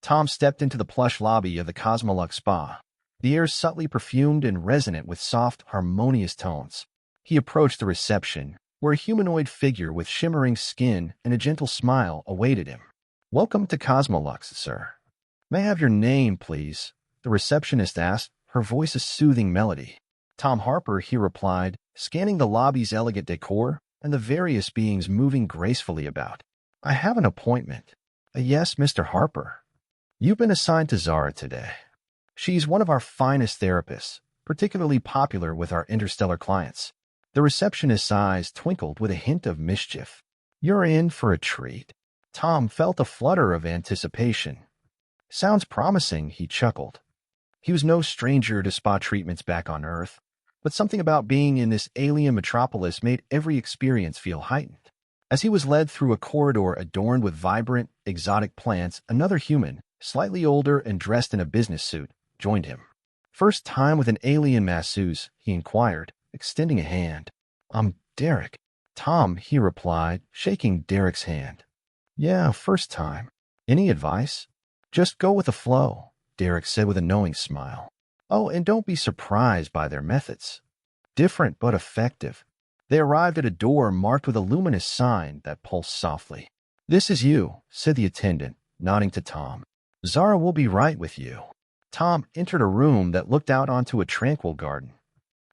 Tom stepped into the plush lobby of the Cosmolux Spa, the air subtly perfumed and resonant with soft, harmonious tones. He approached the reception, where a humanoid figure with shimmering skin and a gentle smile awaited him. "Welcome to Cosmolux, sir. May I have your name, please?" the receptionist asked, her voice a soothing melody. "Tom Harper," he replied, scanning the lobby's elegant decor and the various beings moving gracefully about. "I have an appointment." "Yes, Mr. Harper. You've been assigned to Zara today. She's one of our finest therapists, particularly popular with our interstellar clients." The receptionist's eyes twinkled with a hint of mischief. "You're in for a treat." Tom felt a flutter of anticipation. "Sounds promising," he chuckled. He was no stranger to spa treatments back on Earth, but something about being in this alien metropolis made every experience feel heightened. As he was led through a corridor adorned with vibrant, exotic plants, another human, slightly older and dressed in a business suit, joined him. "First time with an alien masseuse?" he inquired, extending a hand. "I'm Derek." "Tom," he replied, shaking Derek's hand. "Yeah, first time. Any advice?" "Just go with the flow," Derek said with a knowing smile. "Oh, and don't be surprised by their methods. Different but effective." They arrived at a door marked with a luminous sign that pulsed softly. "This is you," said the attendant, nodding to Tom. "Zara will be right with you." Tom entered a room that looked out onto a tranquil garden.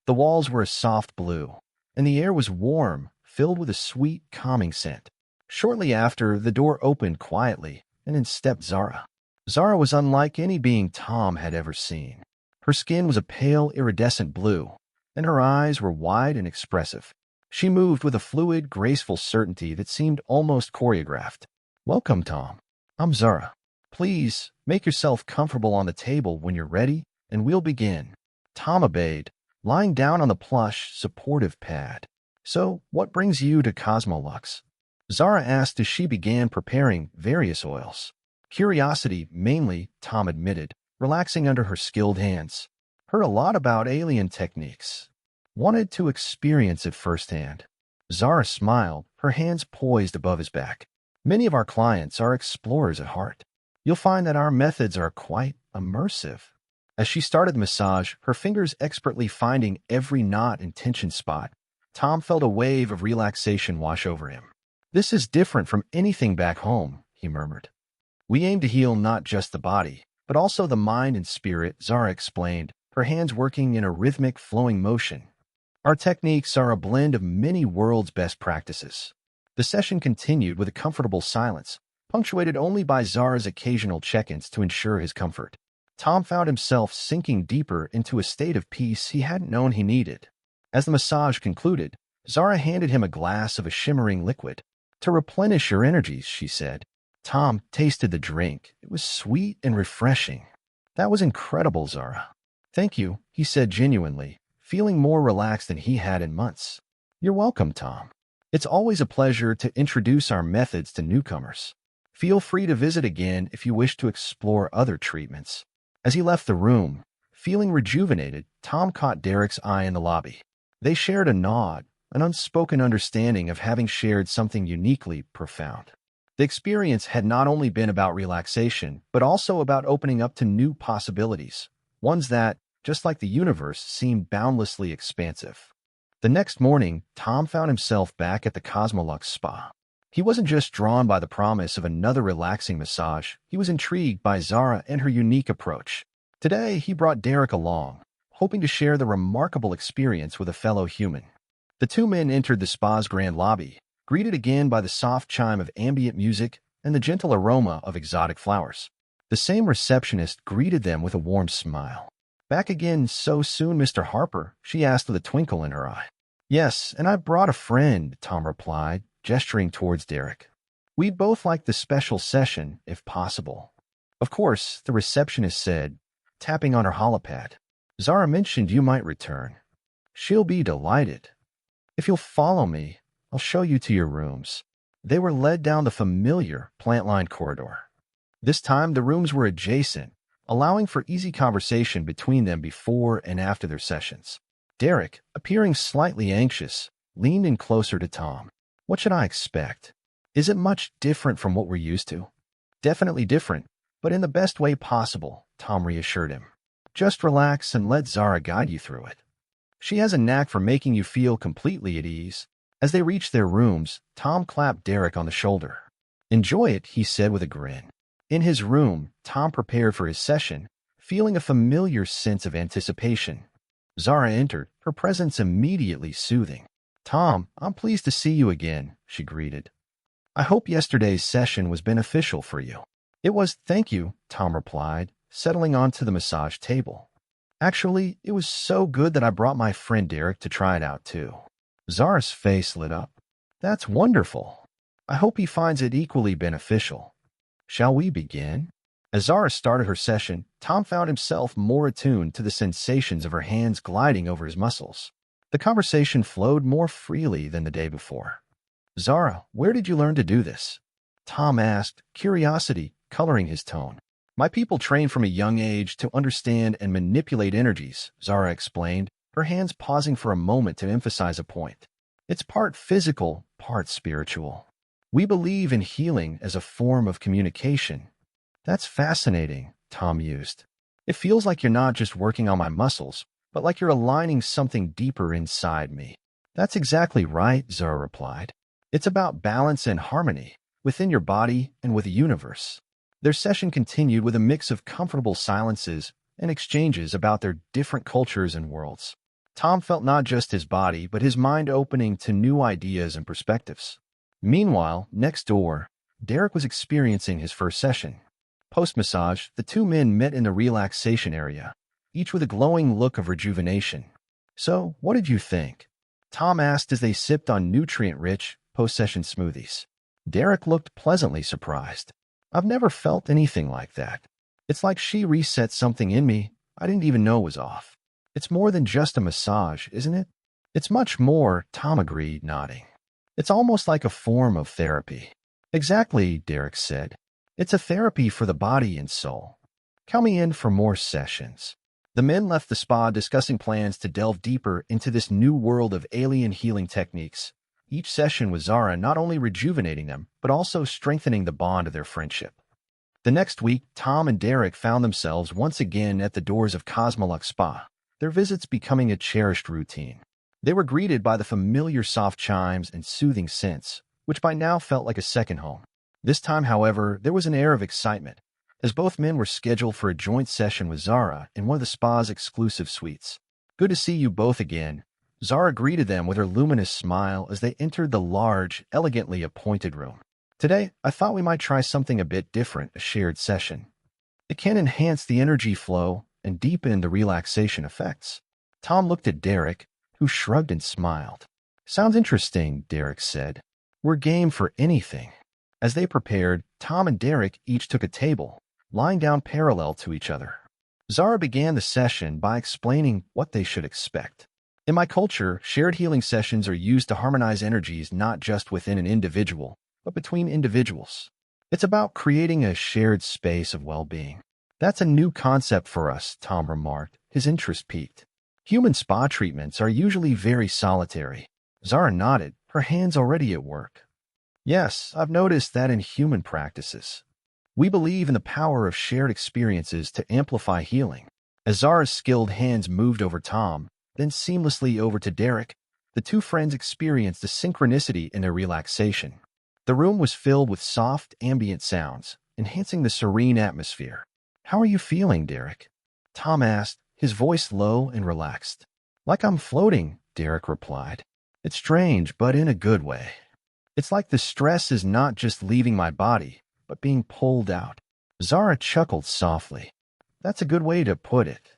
The walls were a soft blue, and the air was warm, filled with a sweet, calming scent. Shortly after, the door opened quietly, and in stepped Zara. Zara was unlike any being Tom had ever seen. Her skin was a pale, iridescent blue, and her eyes were wide and expressive. She moved with a fluid, graceful certainty that seemed almost choreographed. "Welcome, Tom. I'm Zara. Please, make yourself comfortable on the table when you're ready, and we'll begin." Tom obeyed, lying down on the plush, supportive pad. "So, what brings you to Cosmolux?" Zara asked as she began preparing various oils. "Curiosity, mainly," Tom admitted, relaxing under her skilled hands. "Heard a lot about alien techniques. Wanted to experience it firsthand." Zara smiled, her hands poised above his back. "Many of our clients are explorers at heart. You'll find that our methods are quite immersive." As she started the massage, her fingers expertly finding every knot and tension spot, Tom felt a wave of relaxation wash over him. "This is different from anything back home," he murmured. "We aim to heal not just the body, but also the mind and spirit," Zara explained, her hands working in a rhythmic, flowing motion. "Our techniques are a blend of many world's best practices." The session continued with a comfortable silence, punctuated only by Zara's occasional check-ins to ensure his comfort. Tom found himself sinking deeper into a state of peace he hadn't known he needed. As the massage concluded, Zara handed him a glass of a shimmering liquid. "To replenish your energies," she said. Tom tasted the drink. It was sweet and refreshing. "That was incredible, Zara." "Thank you," he said genuinely, feeling more relaxed than he had in months. "You're welcome, Tom. It's always a pleasure to introduce our methods to newcomers. Feel free to visit again if you wish to explore other treatments." As he left the room, feeling rejuvenated, Tom caught Derek's eye in the lobby. They shared a nod, an unspoken understanding of having shared something uniquely profound. The experience had not only been about relaxation, but also about opening up to new possibilities, ones that, just like the universe, seemed boundlessly expansive. The next morning, Tom found himself back at the Cosmolux Spa. He wasn't just drawn by the promise of another relaxing massage, he was intrigued by Zara and her unique approach. Today, he brought Derek along, hoping to share the remarkable experience with a fellow human. The two men entered the spa's grand lobby, greeted again by the soft chime of ambient music and the gentle aroma of exotic flowers. The same receptionist greeted them with a warm smile. "Back again so soon, Mr. Harper?" she asked with a twinkle in her eye. "Yes, and I brought a friend," Tom replied, gesturing towards Derek. "We'd both like the special session, if possible." "Of course," the receptionist said, tapping on her holopad. "Zara mentioned you might return. She'll be delighted. If you'll follow me, I'll show you to your rooms." They were led down the familiar plant-lined corridor. This time, the rooms were adjacent, allowing for easy conversation between them before and after their sessions. Derek, appearing slightly anxious, leaned in closer to Tom. "What should I expect? Is it much different from what we're used to?" "Definitely different, but in the best way possible, Tom reassured him. Just relax and let Zara guide you through it. She has a knack for making you feel completely at ease. As they reached their rooms, Tom clapped Derek on the shoulder. Enjoy it, he said with a grin. In his room, Tom prepared for his session, feeling a familiar sense of anticipation. Zara entered, her presence immediately soothing. Tom, I'm pleased to see you again, she greeted. I hope yesterday's session was beneficial for you. It was, thank you, Tom replied, settling onto the massage table. Actually, it was so good that I brought my friend Derek to try it out too. Zara's face lit up. That's wonderful. I hope he finds it equally beneficial. Shall we begin? As Zara started her session, Tom found himself more attuned to the sensations of her hands gliding over his muscles. The conversation flowed more freely than the day before. Zara, where did you learn to do this? Tom asked, curiosity coloring his tone. My people train from a young age to understand and manipulate energies, Zara explained, her hands pausing for a moment to emphasize a point. It's part physical, part spiritual. We believe in healing as a form of communication. That's fascinating, Tom mused. It feels like you're not just working on my muscles, but like you're aligning something deeper inside me. That's exactly right, Zara replied. It's about balance and harmony within your body and with the universe. Their session continued with a mix of comfortable silences and exchanges about their different cultures and worlds. Tom felt not just his body, but his mind opening to new ideas and perspectives. Meanwhile, next door, Derek was experiencing his first session. Post-massage, the two men met in the relaxation area, each with a glowing look of rejuvenation. So, what did you think? Tom asked as they sipped on nutrient-rich, post-session smoothies. Derek looked pleasantly surprised. I've never felt anything like that. It's like she reset something in me I didn't even know was off. It's more than just a massage, isn't it? It's much more, Tom agreed, nodding. It's almost like a form of therapy. Exactly, Derek said. It's a therapy for the body and soul. Count me in for more sessions. The men left the spa discussing plans to delve deeper into this new world of alien healing techniques. Each session with Zara not only rejuvenating them, but also strengthening the bond of their friendship. The next week, Tom and Derek found themselves once again at the doors of Cosmolux Spa, their visits becoming a cherished routine. They were greeted by the familiar soft chimes and soothing scents, which by now felt like a second home. This time, however, there was an air of excitement, as both men were scheduled for a joint session with Zara in one of the spa's exclusive suites. Good to see you both again. Zara greeted them with her luminous smile as they entered the large, elegantly appointed room. Today, I thought we might try something a bit different, a shared session. It can enhance the energy flow and deepen the relaxation effects. Tom looked at Derek, who shrugged and smiled. Sounds interesting, Derek said. We're game for anything. As they prepared, Tom and Derek each took a table, lying down parallel to each other. Zara began the session by explaining what they should expect. In my culture, shared healing sessions are used to harmonize energies not just within an individual, but between individuals. It's about creating a shared space of well-being. That's a new concept for us, Tom remarked, his interest piqued. Human spa treatments are usually very solitary. Zara nodded, her hands already at work. Yes, I've noticed that in human practices. We believe in the power of shared experiences to amplify healing. As Zara's skilled hands moved over Tom, then seamlessly over to Derek, the two friends experienced a synchronicity in their relaxation. The room was filled with soft, ambient sounds, enhancing the serene atmosphere. How are you feeling, Derek? Tom asked, his voice low and relaxed. Like I'm floating, Derek replied. It's strange, but in a good way. It's like the stress is not just leaving my body, but being pulled out. Zara chuckled softly. That's a good way to put it.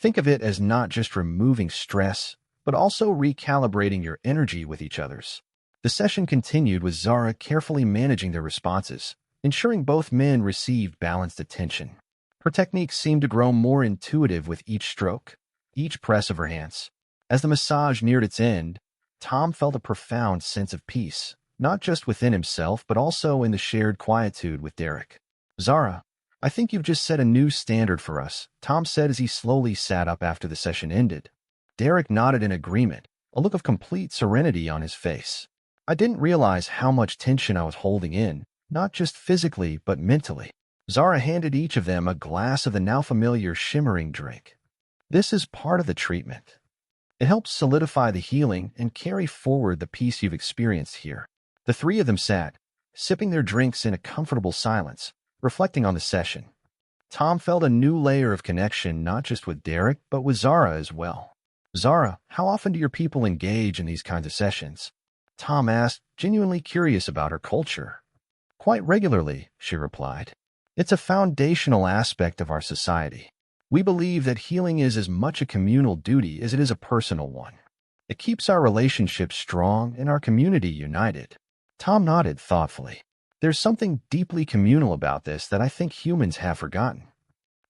Think of it as not just removing stress, but also recalibrating your energy with each other's. The session continued with Zara carefully managing their responses, ensuring both men received balanced attention. Her techniques seemed to grow more intuitive with each stroke, each press of her hands. As the massage neared its end, Tom felt a profound sense of peace, not just within himself, but also in the shared quietude with Derek. Zara, I think you've just set a new standard for us, Tom said as he slowly sat up after the session ended. Derek nodded in agreement, a look of complete serenity on his face. I didn't realize how much tension I was holding in, not just physically, but mentally. Zara handed each of them a glass of the now familiar shimmering drink. This is part of the treatment. It helps solidify the healing and carry forward the peace you've experienced here. The three of them sat, sipping their drinks in a comfortable silence, reflecting on the session. Tom felt a new layer of connection not just with Derek, but with Zara as well. Zara, how often do your people engage in these kinds of sessions? Tom asked, genuinely curious about her culture. Quite regularly, she replied. It's a foundational aspect of our society. We believe that healing is as much a communal duty as it is a personal one. It keeps our relationships strong and our community united. Tom nodded thoughtfully. There's something deeply communal about this that I think humans have forgotten.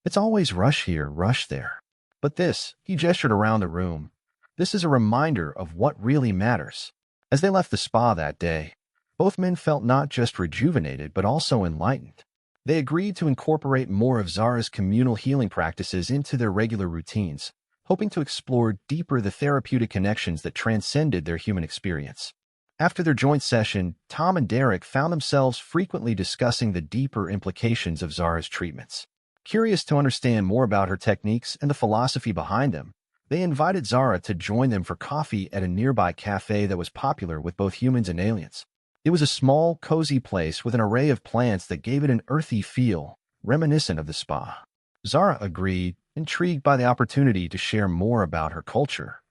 It's always rush here, rush there. But this, he gestured around the room, this is a reminder of what really matters. As they left the spa that day, both men felt not just rejuvenated but also enlightened. They agreed to incorporate more of Zara's communal healing practices into their regular routines, hoping to explore deeper the therapeutic connections that transcended their human experience. After their joint session, Tom and Derek found themselves frequently discussing the deeper implications of Zara's treatments. Curious to understand more about her techniques and the philosophy behind them, they invited Zara to join them for coffee at a nearby cafe that was popular with both humans and aliens. It was a small, cozy place with an array of plants that gave it an earthy feel, reminiscent of the spa. Zara agreed, intrigued by the opportunity to share more about her culture.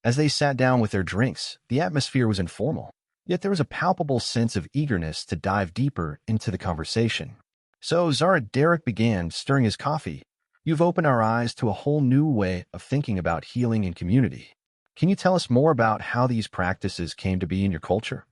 As they sat down with their drinks, the atmosphere was informal, yet there was a palpable sense of eagerness to dive deeper into the conversation. So Derek began, stirring his coffee. You've opened our eyes to a whole new way of thinking about healing and community. Can you tell us more about how these practices came to be in your culture?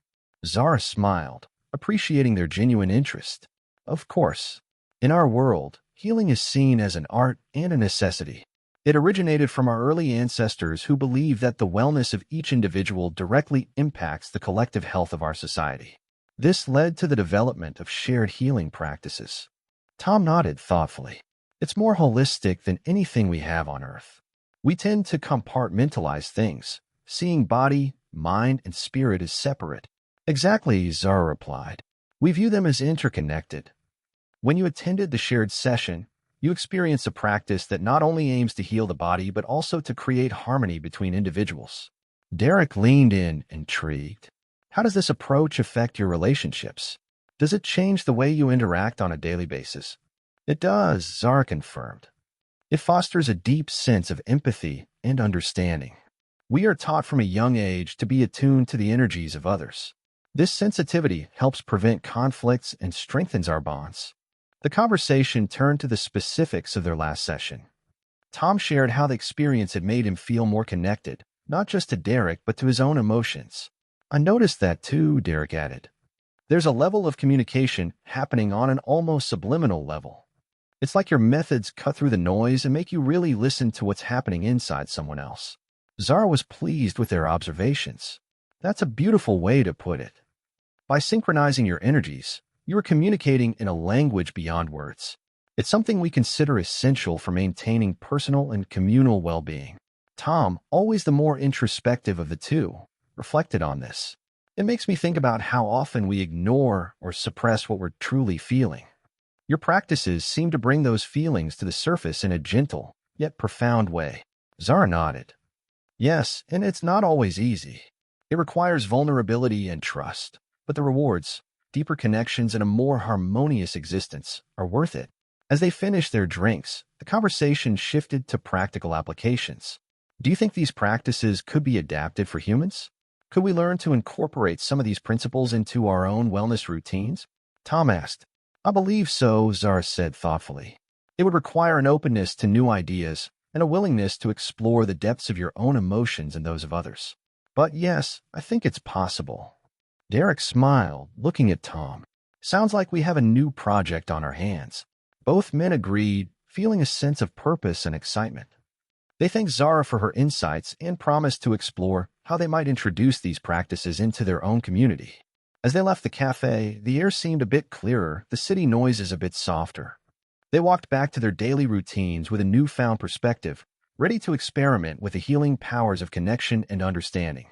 Zara smiled, appreciating their genuine interest. Of course. In our world, healing is seen as an art and a necessity. It originated from our early ancestors who believed that the wellness of each individual directly impacts the collective health of our society. This led to the development of shared healing practices. Tom nodded thoughtfully. It's more holistic than anything we have on Earth. We tend to compartmentalize things, seeing body, mind, and spirit as separate. Exactly, Zara replied. We view them as interconnected. When you attended the shared session, you experienced a practice that not only aims to heal the body but also to create harmony between individuals. Derek leaned in, intrigued. How does this approach affect your relationships? Does it change the way you interact on a daily basis? It does, Zara confirmed. It fosters a deep sense of empathy and understanding. We are taught from a young age to be attuned to the energies of others. This sensitivity helps prevent conflicts and strengthens our bonds. The conversation turned to the specifics of their last session. Tom shared how the experience had made him feel more connected, not just to Derek but to his own emotions. I noticed that too, Derek added. There's a level of communication happening on an almost subliminal level. It's like your methods cut through the noise and make you really listen to what's happening inside someone else. Zara was pleased with their observations. That's a beautiful way to put it. By synchronizing your energies, you are communicating in a language beyond words. It's something we consider essential for maintaining personal and communal well-being. Tom, always the more introspective of the two, reflected on this. It makes me think about how often we ignore or suppress what we're truly feeling. Your practices seem to bring those feelings to the surface in a gentle, yet profound way. Zara nodded. Yes, and it's not always easy. It requires vulnerability and trust, but the rewards, deeper connections, and a more harmonious existence are worth it. As they finished their drinks, the conversation shifted to practical applications. Do you think these practices could be adapted for humans? Could we learn to incorporate some of these principles into our own wellness routines? Tom asked. I believe so, Zara said thoughtfully. It would require an openness to new ideas and a willingness to explore the depths of your own emotions and those of others. But yes, I think it's possible. Derek smiled, looking at Tom. Sounds like we have a new project on our hands. Both men agreed, feeling a sense of purpose and excitement. They thanked Zara for her insights and promised to explore how they might introduce these practices into their own community. As they left the cafe, the air seemed a bit clearer, the city noises a bit softer. They walked back to their daily routines with a newfound perspective, ready to experiment with the healing powers of connection and understanding.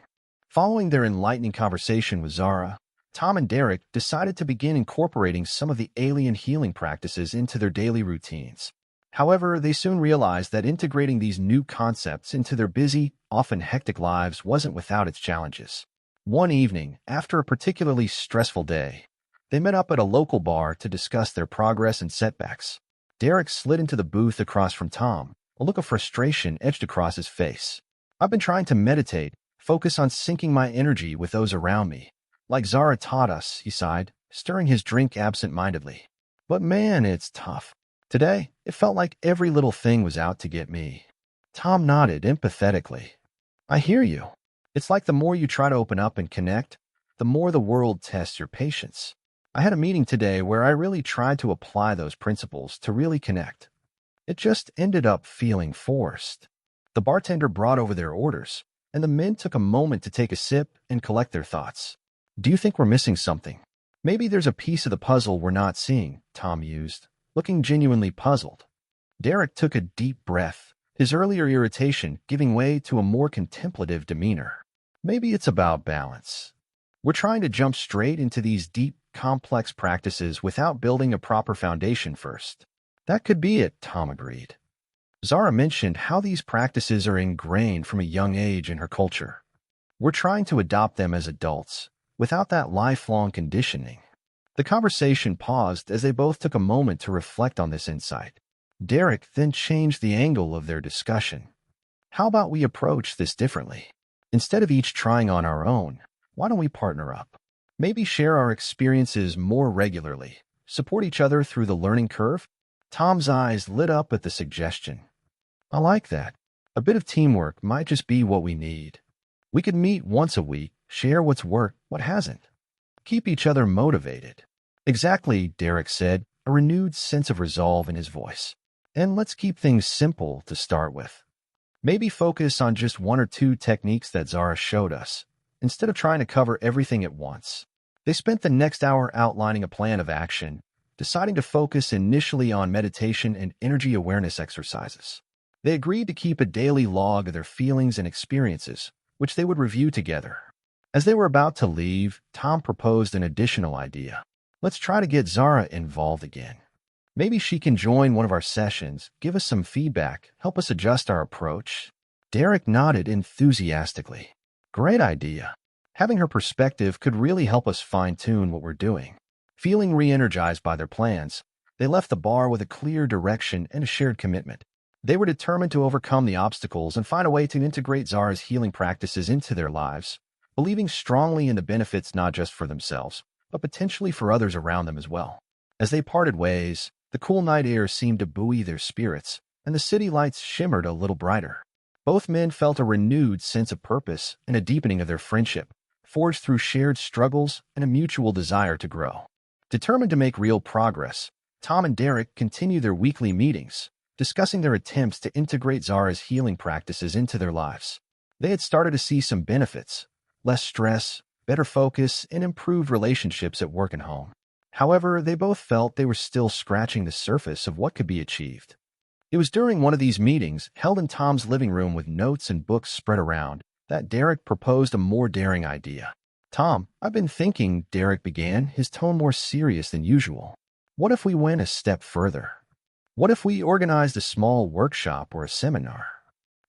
Following their enlightening conversation with Zara, Tom and Derek decided to begin incorporating some of the alien healing practices into their daily routines. However, they soon realized that integrating these new concepts into their busy, often hectic lives wasn't without its challenges. One evening, after a particularly stressful day, they met up at a local bar to discuss their progress and setbacks. Derek slid into the booth across from Tom, a look of frustration etched across his face. "I've been trying to meditate, focus on syncing my energy with those around me. Like Zara taught us," he sighed, stirring his drink absent-mindedly. "But man, it's tough. Today, it felt like every little thing was out to get me." Tom nodded empathetically. "I hear you. It's like the more you try to open up and connect, the more the world tests your patience. I had a meeting today where I really tried to apply those principles to really connect. It just ended up feeling forced." The bartender brought over their orders, and the men took a moment to take a sip and collect their thoughts. "Do you think we're missing something? Maybe there's a piece of the puzzle we're not seeing," Tom mused, looking genuinely puzzled. Derek took a deep breath, his earlier irritation giving way to a more contemplative demeanor. "Maybe it's about balance. We're trying to jump straight into these deep, complex practices without building a proper foundation first." "That could be it," Tom agreed. Zara mentioned how these practices are ingrained from a young age in her culture. "We're trying to adopt them as adults, without that lifelong conditioning." The conversation paused as they both took a moment to reflect on this insight. Derek then changed the angle of their discussion. "How about we approach this differently? Instead of each trying on our own, why don't we partner up? Maybe share our experiences more regularly, support each other through the learning curve?" Tom's eyes lit up at the suggestion. "I like that. A bit of teamwork might just be what we need. We could meet once a week, share what's worked, what hasn't. Keep each other motivated." "Exactly," Derek said, a renewed sense of resolve in his voice. "And let's keep things simple to start with. Maybe focus on just one or two techniques that Zara showed us, instead of trying to cover everything at once." They spent the next hour outlining a plan of action, deciding to focus initially on meditation and energy awareness exercises. They agreed to keep a daily log of their feelings and experiences, which they would review together. As they were about to leave, Tom proposed an additional idea. "Let's try to get Zara involved again. Maybe she can join one of our sessions, give us some feedback, help us adjust our approach." Derek nodded enthusiastically. "Great idea. Having her perspective could really help us fine-tune what we're doing." Feeling re-energized by their plans, they left the bar with a clear direction and a shared commitment. They were determined to overcome the obstacles and find a way to integrate Zara's healing practices into their lives, believing strongly in the benefits not just for themselves, but potentially for others around them as well. As they parted ways, the cool night air seemed to buoy their spirits, and the city lights shimmered a little brighter. Both men felt a renewed sense of purpose and a deepening of their friendship, forged through shared struggles and a mutual desire to grow. Determined to make real progress, Tom and Derek continued their weekly meetings, discussing their attempts to integrate Zara's healing practices into their lives. They had started to see some benefits: less stress, better focus, and improved relationships at work and home. However, they both felt they were still scratching the surface of what could be achieved. It was during one of these meetings, held in Tom's living room with notes and books spread around, that Derek proposed a more daring idea. "Tom, I've been thinking," Derek began, his tone more serious than usual. "What if we went a step further? What if we organized a small workshop or a seminar?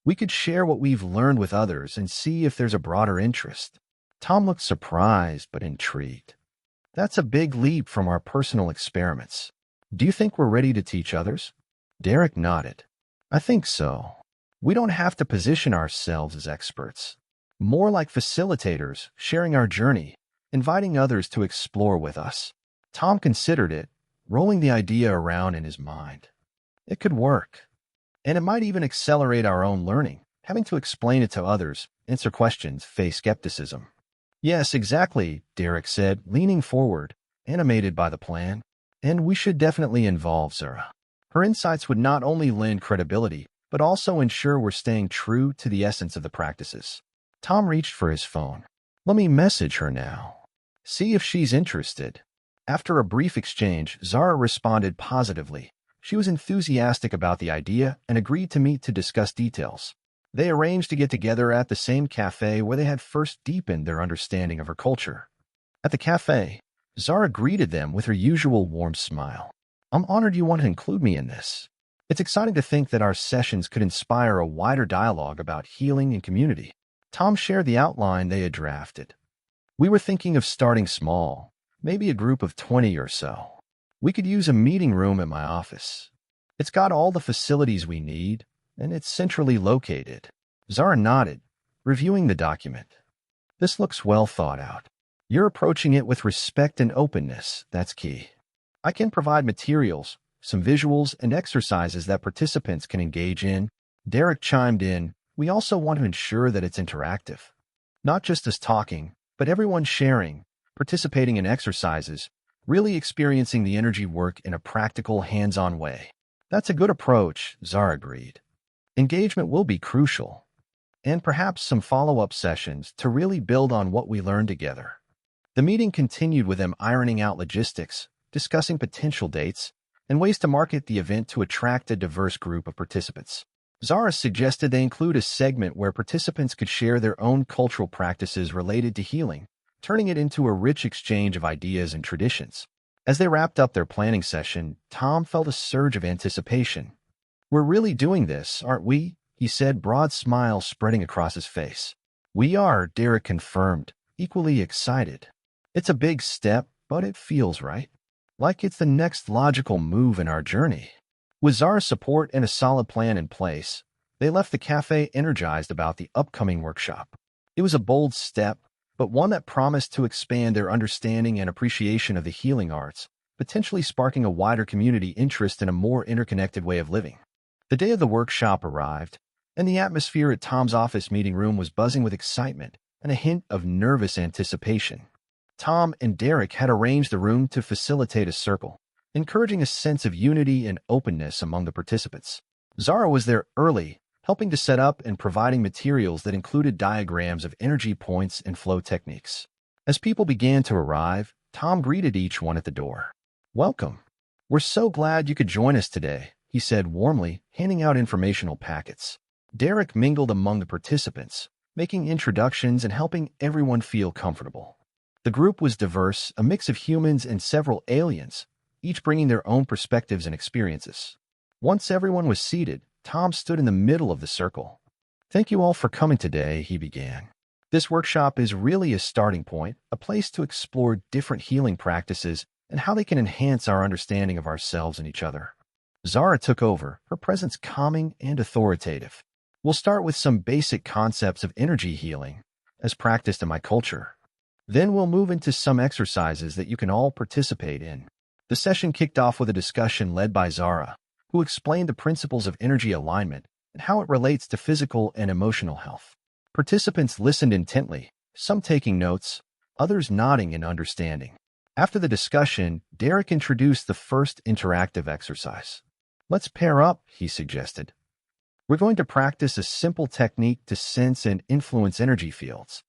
We could share what we've learned with others and see if there's a broader interest." Tom looked surprised but intrigued. "That's a big leap from our personal experiments. Do you think we're ready to teach others?" Derek nodded. "I think so. We don't have to position ourselves as experts. More like facilitators, sharing our journey, inviting others to explore with us." Tom considered it, rolling the idea around in his mind. It could work. And it might even accelerate our own learning. Having to explain it to others, answer questions, face skepticism. "Yes, exactly," Derek said, leaning forward, animated by the plan. "And we should definitely involve Zara. Her insights would not only lend credibility, but also ensure we're staying true to the essence of the practices." Tom reached for his phone. "Let me message her now. See if she's interested." After a brief exchange, Zara responded positively. She was enthusiastic about the idea and agreed to meet to discuss details. They arranged to get together at the same cafe where they had first deepened their understanding of her culture. At the cafe, Zara greeted them with her usual warm smile. I'm honored you want to include me in this. It's exciting to think that our sessions could inspire a wider dialogue about healing and community. Tom shared the outline they had drafted. We were thinking of starting small, maybe a group of 20 or so. We could use a meeting room at my office. It's got all the facilities we need, and it's centrally located. Zara nodded, reviewing the document. This looks well thought out. You're approaching it with respect and openness. That's key. I can provide materials, some visuals, and exercises that participants can engage in. Derek chimed in. We also want to ensure that it's interactive. Not just us talking, but everyone sharing, participating in exercises, really experiencing the energy work in a practical, hands-on way. That's a good approach, Zara agreed. Engagement will be crucial, and perhaps some follow-up sessions to really build on what we learned together. The meeting continued with them ironing out logistics, discussing potential dates, and ways to market the event to attract a diverse group of participants. Zara suggested they include a segment where participants could share their own cultural practices related to healing, turning it into a rich exchange of ideas and traditions. As they wrapped up their planning session, Tom felt a surge of anticipation. We're really doing this, aren't we? He said, broad smile spreading across his face. We are, Derek confirmed, equally excited. It's a big step, but it feels right. Like it's the next logical move in our journey. With Zara's support and a solid plan in place, they left the cafe energized about the upcoming workshop. It was a bold step, but one that promised to expand their understanding and appreciation of the healing arts, potentially sparking a wider community interest in a more interconnected way of living. The day of the workshop arrived, and the atmosphere at Tom's office meeting room was buzzing with excitement and a hint of nervous anticipation. Tom and Derek had arranged the room to facilitate a circle, encouraging a sense of unity and openness among the participants. Zara was there early, helping to set up and providing materials that included diagrams of energy points and flow techniques. As people began to arrive, Tom greeted each one at the door. Welcome. We're so glad you could join us today, he said warmly, handing out informational packets. Derek mingled among the participants, making introductions and helping everyone feel comfortable. The group was diverse, a mix of humans and several aliens, each bringing their own perspectives and experiences. Once everyone was seated, Tom stood in the middle of the circle. Thank you all for coming today, he began. This workshop is really a starting point, a place to explore different healing practices and how they can enhance our understanding of ourselves and each other. Zara took over, her presence calming and authoritative. We'll start with some basic concepts of energy healing, as practiced in my culture. Then we'll move into some exercises that you can all participate in. The session kicked off with a discussion led by Zara, who explained the principles of energy alignment and how it relates to physical and emotional health. Participants listened intently, some taking notes, others nodding in understanding. After the discussion, Derek introduced the first interactive exercise. Let's pair up, he suggested. We're going to practice a simple technique to sense and influence energy fields.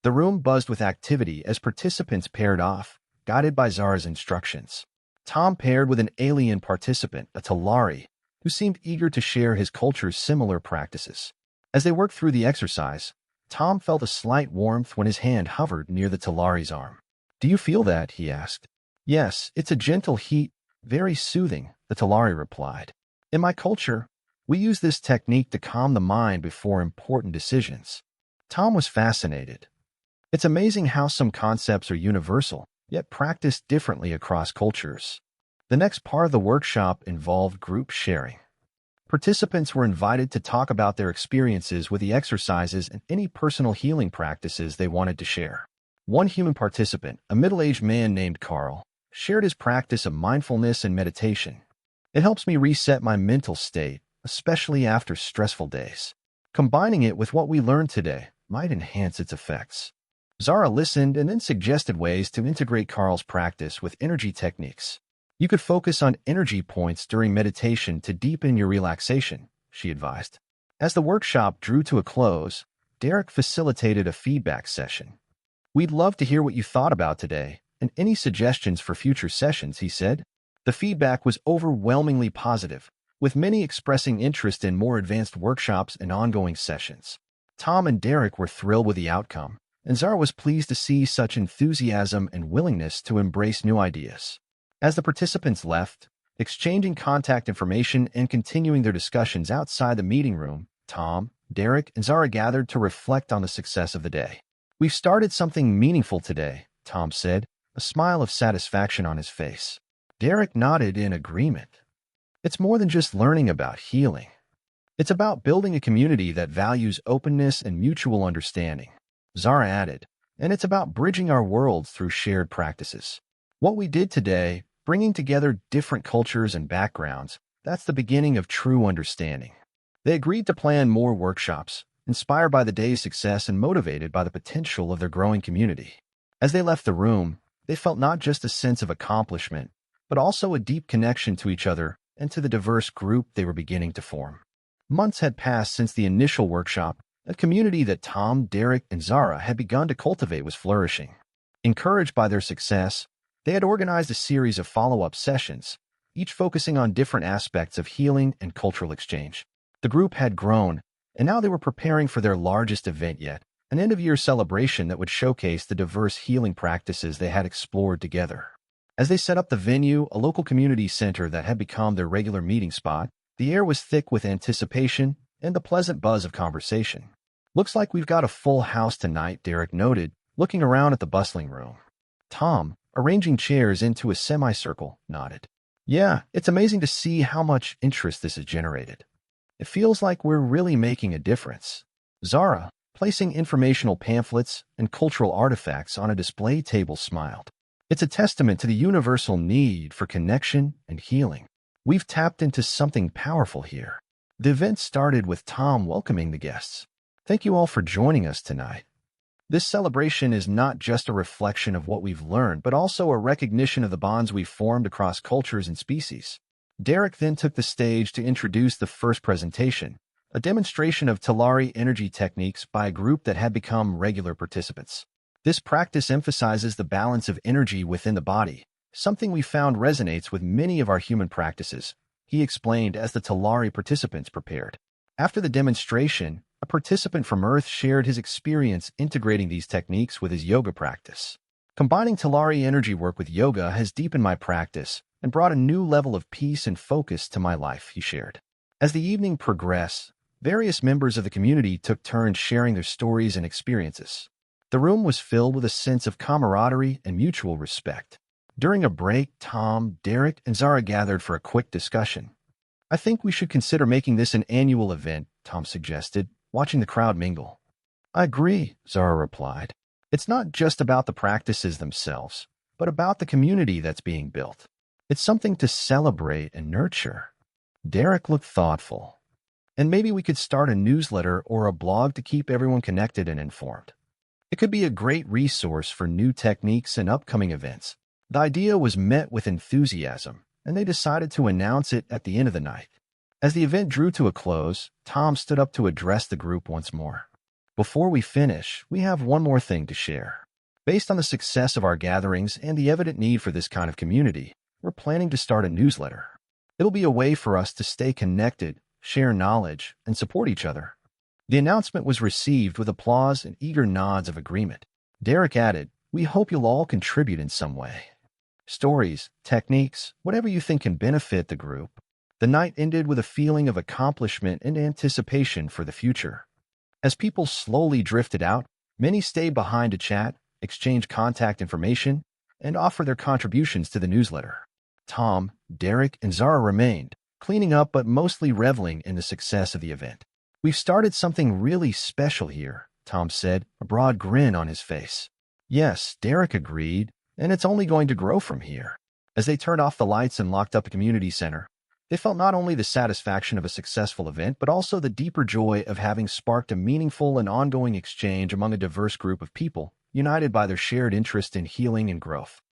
The room buzzed with activity as participants paired off, guided by Zara's instructions. Tom paired with an alien participant, a Talari, who seemed eager to share his culture's similar practices. As they worked through the exercise, Tom felt a slight warmth when his hand hovered near the Talari's arm. Do you feel that? He asked. Yes, it's a gentle heat, very soothing, the Talari replied. In my culture, we use this technique to calm the mind before important decisions. Tom was fascinated. It's amazing how some concepts are universal, yet practiced differently across cultures. The next part of the workshop involved group sharing. Participants were invited to talk about their experiences with the exercises and any personal healing practices they wanted to share. One human participant, a middle-aged man named Carl, shared his practice of mindfulness and meditation. It helps me reset my mental state, especially after stressful days. Combining it with what we learned today might enhance its effects. Zara listened and then suggested ways to integrate Carl's practice with energy techniques. You could focus on energy points during meditation to deepen your relaxation, she advised. As the workshop drew to a close, Derek facilitated a feedback session. We'd love to hear what you thought about today and any suggestions for future sessions, he said. The feedback was overwhelmingly positive, with many expressing interest in more advanced workshops and ongoing sessions. Tom and Derek were thrilled with the outcome, and Zara was pleased to see such enthusiasm and willingness to embrace new ideas. As the participants left, exchanging contact information and continuing their discussions outside the meeting room, Tom, Derek, and Zara gathered to reflect on the success of the day. "We've started something meaningful today," Tom said, a smile of satisfaction on his face. Derek nodded in agreement. "It's more than just learning about healing. It's about building a community that values openness and mutual understanding," Zara added, "and it's about bridging our worlds through shared practices. What we did today, bringing together different cultures and backgrounds, that's the beginning of true understanding." They agreed to plan more workshops, inspired by the day's success and motivated by the potential of their growing community. As they left the room, they felt not just a sense of accomplishment, but also a deep connection to each other and to the diverse group they were beginning to form. Months had passed since the initial workshop. A community that Tom, Derek, and Zara had begun to cultivate was flourishing. Encouraged by their success, they had organized a series of follow-up sessions, each focusing on different aspects of healing and cultural exchange. The group had grown, and now they were preparing for their largest event yet, an end-of-year celebration that would showcase the diverse healing practices they had explored together. As they set up the venue, a local community center that had become their regular meeting spot, the air was thick with anticipation and the pleasant buzz of conversation. "Looks like we've got a full house tonight," Derek noted, looking around at the bustling room. Tom, arranging chairs into a semicircle, nodded. "Yeah, it's amazing to see how much interest this has generated. It feels like we're really making a difference." Zara, placing informational pamphlets and cultural artifacts on a display table, smiled. "It's a testament to the universal need for connection and healing. We've tapped into something powerful here." The event started with Tom welcoming the guests. "Thank you all for joining us tonight. This celebration is not just a reflection of what we've learned, but also a recognition of the bonds we've formed across cultures and species." Derek then took the stage to introduce the first presentation, a demonstration of Talari energy techniques by a group that had become regular participants. This practice emphasizes the balance of energy within the body, something we found resonates with many of our human practices, he explained as the Talari participants prepared. After the demonstration, a participant from Earth shared his experience integrating these techniques with his yoga practice. "Combining Talari energy work with yoga has deepened my practice and brought a new level of peace and focus to my life," he shared. As the evening progressed, various members of the community took turns sharing their stories and experiences. The room was filled with a sense of camaraderie and mutual respect. During a break, Tom, Derek, and Zara gathered for a quick discussion. "I think we should consider making this an annual event," Tom suggested, watching the crowd mingle. "I agree," Zara replied. "It's not just about the practices themselves, but about the community that's being built. It's something to celebrate and nurture." Derek looked thoughtful. "And maybe we could start a newsletter or a blog to keep everyone connected and informed. It could be a great resource for new techniques and upcoming events." The idea was met with enthusiasm, and they decided to announce it at the end of the night. As the event drew to a close, Tom stood up to address the group once more. "Before we finish, we have one more thing to share. Based on the success of our gatherings and the evident need for this kind of community, we're planning to start a newsletter. It'll be a way for us to stay connected, share knowledge, and support each other." The announcement was received with applause and eager nods of agreement. Derek added, "We hope you'll all contribute in some way. Stories, techniques, whatever you think can benefit the group." The night ended with a feeling of accomplishment and anticipation for the future. As people slowly drifted out, many stayed behind to chat, exchange contact information, and offer their contributions to the newsletter. Tom, Derek, and Zara remained, cleaning up but mostly reveling in the success of the event. "We've started something really special here," Tom said, a broad grin on his face. "Yes," Derek agreed, "and it's only going to grow from here." As they turned off the lights and locked up the community center, they felt not only the satisfaction of a successful event, but also the deeper joy of having sparked a meaningful and ongoing exchange among a diverse group of people, united by their shared interest in healing and growth.